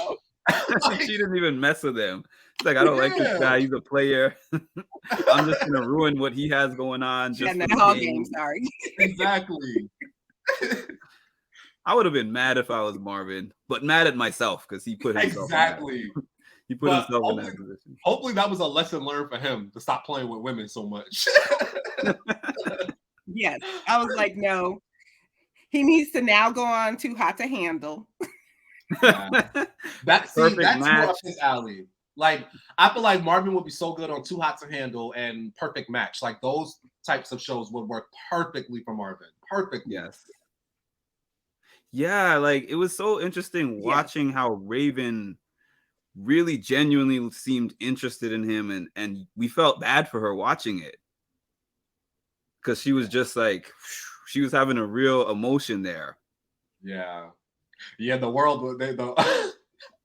She didn't even mess with him. She's like, I don't like this guy. He's a player. I'm just gonna ruin what he has going on. Just the whole game. Sorry. Exactly. I would have been mad if I was Marvin, but mad at myself because he put himself exactly. He put himself in that position. Hopefully that was a lesson learned for him to stop playing with women so much. Yes. I was like, no. He needs to now go on Too Hot to Handle. That's more up his alley. Like, I feel like Marvin would be so good on Too Hot to Handle and Perfect Match. Like, those types of shows would work perfectly for Marvin. Perfectly. Yes. Yeah, like it was so interesting watching how Raven really genuinely seemed interested in him, and we felt bad for her watching it because she was just like, she was having a real emotion there. Yeah, the world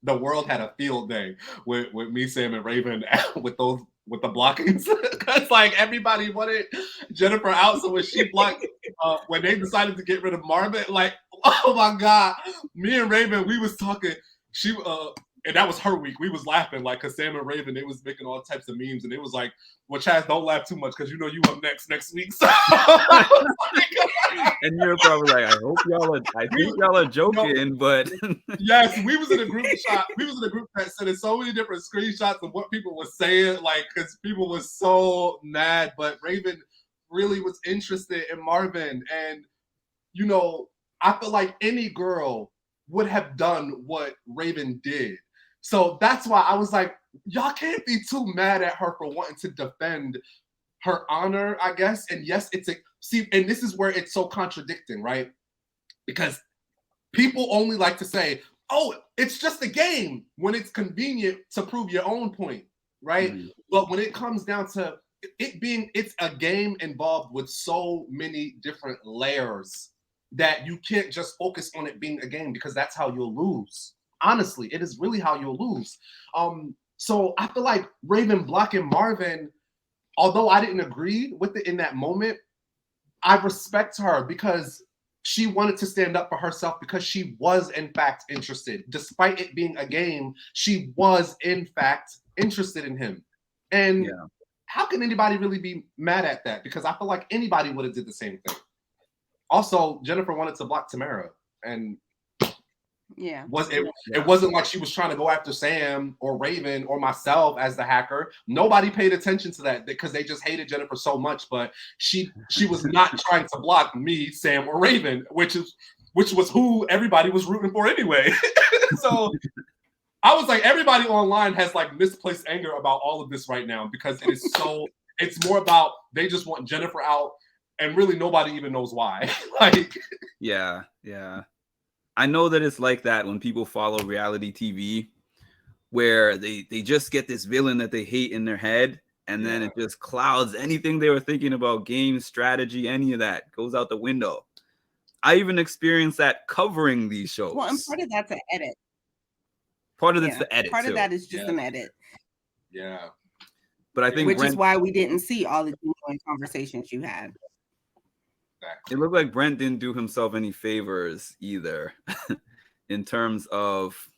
the world had a field day with me, Sam, and Raven with the blockings because like everybody wanted Jennifer out, so when she blocked when they decided to get rid of Marvin, like, oh my god, me and Raven, we was talking, and that was her week. We was laughing like, cause Sam and Raven, they was making all types of memes, and it was like, well, Chaz, don't laugh too much because you know you up next week. So and you're probably like, I think y'all are joking, but yes, we was in a group shot. We was in a group that sent so many different screenshots of what people were saying, like, because people were so mad. But Raven really was interested in Marvin, and you know, I feel like any girl would have done what Raven did. So that's why I was like, y'all can't be too mad at her for wanting to defend her honor, I guess. And yes, and this is where it's so contradicting, right? Because people only like to say, oh, it's just a game when it's convenient to prove your own point, right? Mm-hmm. But when it comes down to it's a game involved with so many different layers that you can't just focus on it being a game, because that's how you'll lose. Honestly, it is really how you'll lose. So I feel like Raven blocking Marvin, although I didn't agree with it in that moment, I respect her because she wanted to stand up for herself, because she was in fact interested. Despite it being a game, she was in fact interested in him. And how can anybody really be mad at that? Because I feel like anybody would have did the same thing. Also, Jennifer wanted to block Tamara, and it wasn't like she was trying to go after Sam or Raven or myself as the hacker. Nobody paid attention to that because they just hated Jennifer so much. But she was not trying to block me, Sam, or Raven, which was who everybody was rooting for anyway. So I was like, everybody online has like misplaced anger about all of this right now, because it is so. It's more about they just want Jennifer out, and really nobody even knows why. Like, yeah. I know that it's like that when people follow reality TV, where they just get this villain that they hate in their head, and then it just clouds anything they were thinking about, game strategy, any of that goes out the window. I even experienced that covering these shows. Well, and part of that's an edit. Part of it's the edit. Part too. of that is just an edit. Yeah. But I think which is why we didn't see all the genuine conversations you had. It looked like Brent didn't do himself any favors either, in terms of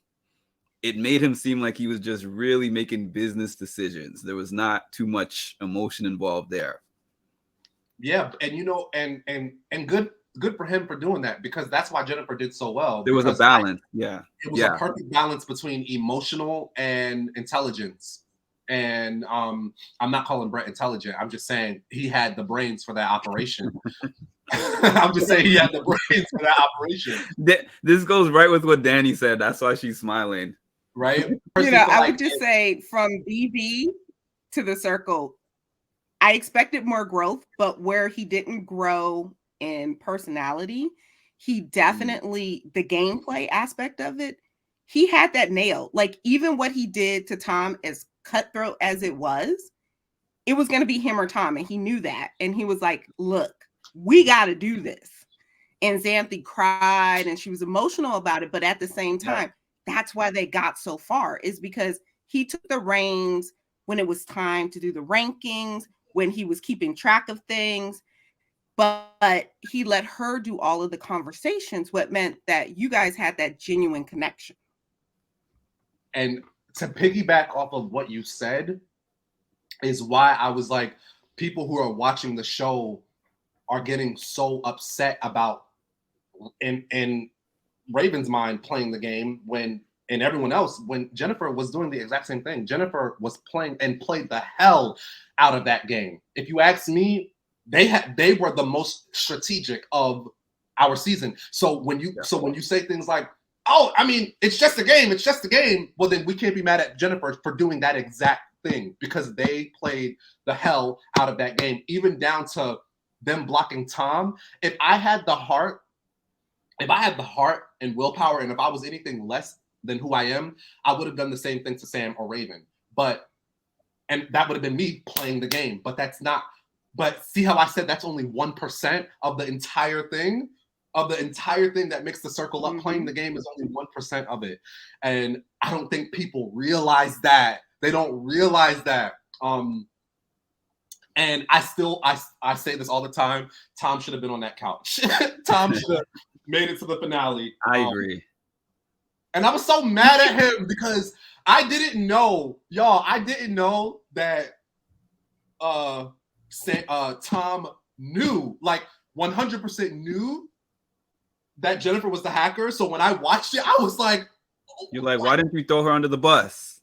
it made him seem like he was just really making business decisions. There was not too much emotion involved there. Yeah, and you know, and good for him for doing that, because that's why Jennifer did so well. There was a balance. It was a perfect balance between emotional and intelligence. And I'm not calling Brett intelligent. I'm just saying he had the brains for that operation. I'm just saying he had the brains for that operation. This goes right with what Danny said. That's why she's smiling. Right? You know, I would just say from BB to the circle, I expected more growth, but where he didn't grow in personality, he definitely, the gameplay aspect of it, he had that nailed. Like, even what he did to Tom, as cutthroat as it was going to be him or Tom, and he knew that. And he was like, look, we got to do this. And Xanthi cried and she was emotional about it, but at the same time, that's why they got so far, is because he took the reins when it was time to do the rankings, when he was keeping track of things, but he let her do all of the conversations, what meant that you guys had that genuine connection. And to piggyback off of what you said is why I was like, people who are watching the show are getting so upset about, in Raven's mind, playing the game, when, and everyone else, when Jennifer was doing the exact same thing. Jennifer was playing and played the hell out of that game. If you ask me, they were the most strategic of our season. So when you say things like, oh, I mean, it's just a game, it's just a game, well, then we can't be mad at Jennifer for doing that exact thing, because they played the hell out of that game, even down to them blocking Tom. If I had the heart and willpower, and if I was anything less than who I am, I would have done the same thing to Sam or Raven. And that would have been me playing the game. But that's not, but see how I said that's only 1% of the entire thing? Of the entire thing that makes the circle up. Playing the game is only 1% of it. And I don't think people realize that. They don't realize that. And I say this all the time. Tom should have been on that couch. Tom should have made it to the finale. I agree. And I was so mad at him because I didn't know that Tom knew, like 100% knew that Jennifer was the hacker. So when I watched it, I was like, oh, you're like, why didn't you throw her under the bus?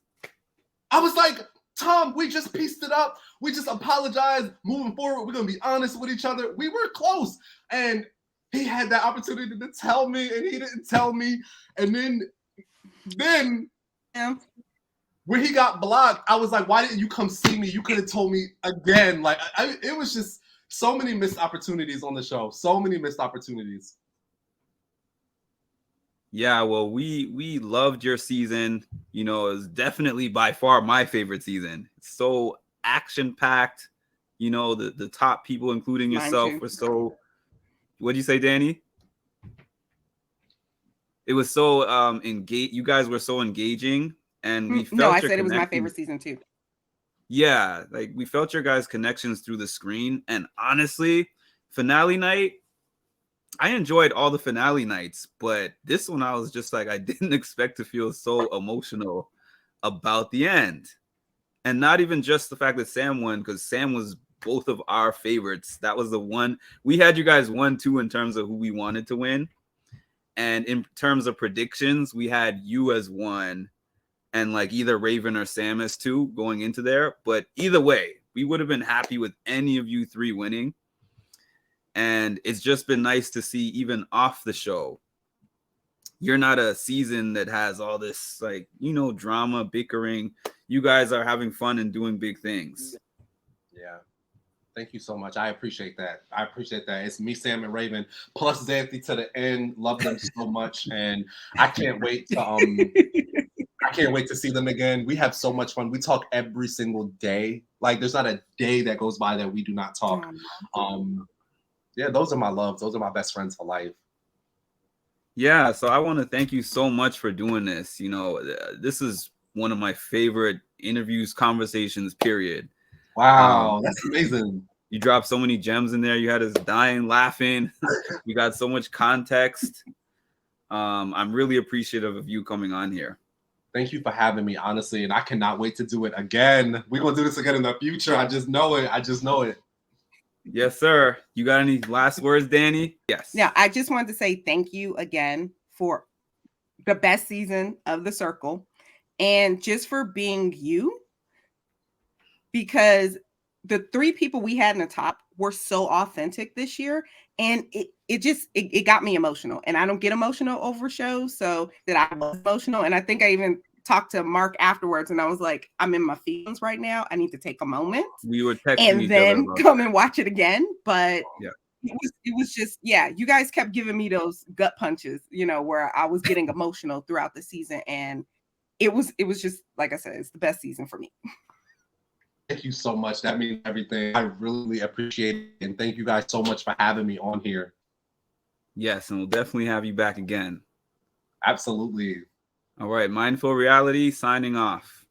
I was like, Tom, we just pieced it up. We just apologized. Moving forward, we're going to be honest with each other. We were close. And he had that opportunity to tell me, and he didn't tell me. And then when he got blocked, I was like, why didn't you come see me? You could have told me again. Like, it was just so many missed opportunities on the show. So many missed opportunities. Yeah, well, we loved your season. You know, it was definitely by far my favorite season. It's so action-packed. You know, the top people, including yourself, were so... What'd you say, Danny? It was so engaged. You guys were so engaging, and we felt. No, I said it was my favorite season too. Yeah, like we felt your guys' connections through the screen, and honestly, finale night, I enjoyed all the finale nights, but this one I was just like, I didn't expect to feel so emotional about the end, and not even just the fact that Sam won, because Sam was both of our favorites. That was the one we had. You guys 1-2 in terms of who we wanted to win, and in terms of predictions, we had you as 1, and like either Raven or Sam as 2 going into there. But either way, we would have been happy with any of you 3 winning. And it's just been nice to see, even off the show, you're not a season that has all this, like, you know, drama, bickering. You guys are having fun and doing big things. Yeah. Thank you so much. I appreciate that. It's me, Sam, and Raven, plus Xanthi to the end. Love them so much. And I can't wait to can't wait to see them again. We have so much fun. We talk every single day. Like there's not a day that goes by that we do not talk. Yeah, those are my loves. Those are my best friends for life. Yeah, so I want to thank you so much for doing this. You know, this is one of my favorite interviews, conversations, period. Wow, that's amazing. You dropped so many gems in there. You had us dying, laughing. We got so much context. I'm really appreciative of you coming on here. Thank you for having me, honestly, and I cannot wait to do it again. We're gonna do this again in the future. I just know it. I just know it. Yes, sir. You got any last words, Danny? Yes. Yeah, I just wanted to say thank you again for the best season of The Circle and just for being you, because the 3 people we had in the top were so authentic this year, and it got me emotional. And I don't get emotional over shows, so that I was emotional. And I think I even talked to Mark afterwards, and I was like, I'm in my feelings right now. I need to take a moment. We were texting and each then other come and watch it again. But yeah, it was just, yeah, you guys kept giving me those gut punches, you know, where I was getting emotional throughout the season, and it was just, like I said, it's the best season for me. Thank you so much. That means everything. I really appreciate it. And thank you guys so much for having me on here. Yes, and we'll definitely have you back again. Absolutely. All right, Mindful Reality signing off.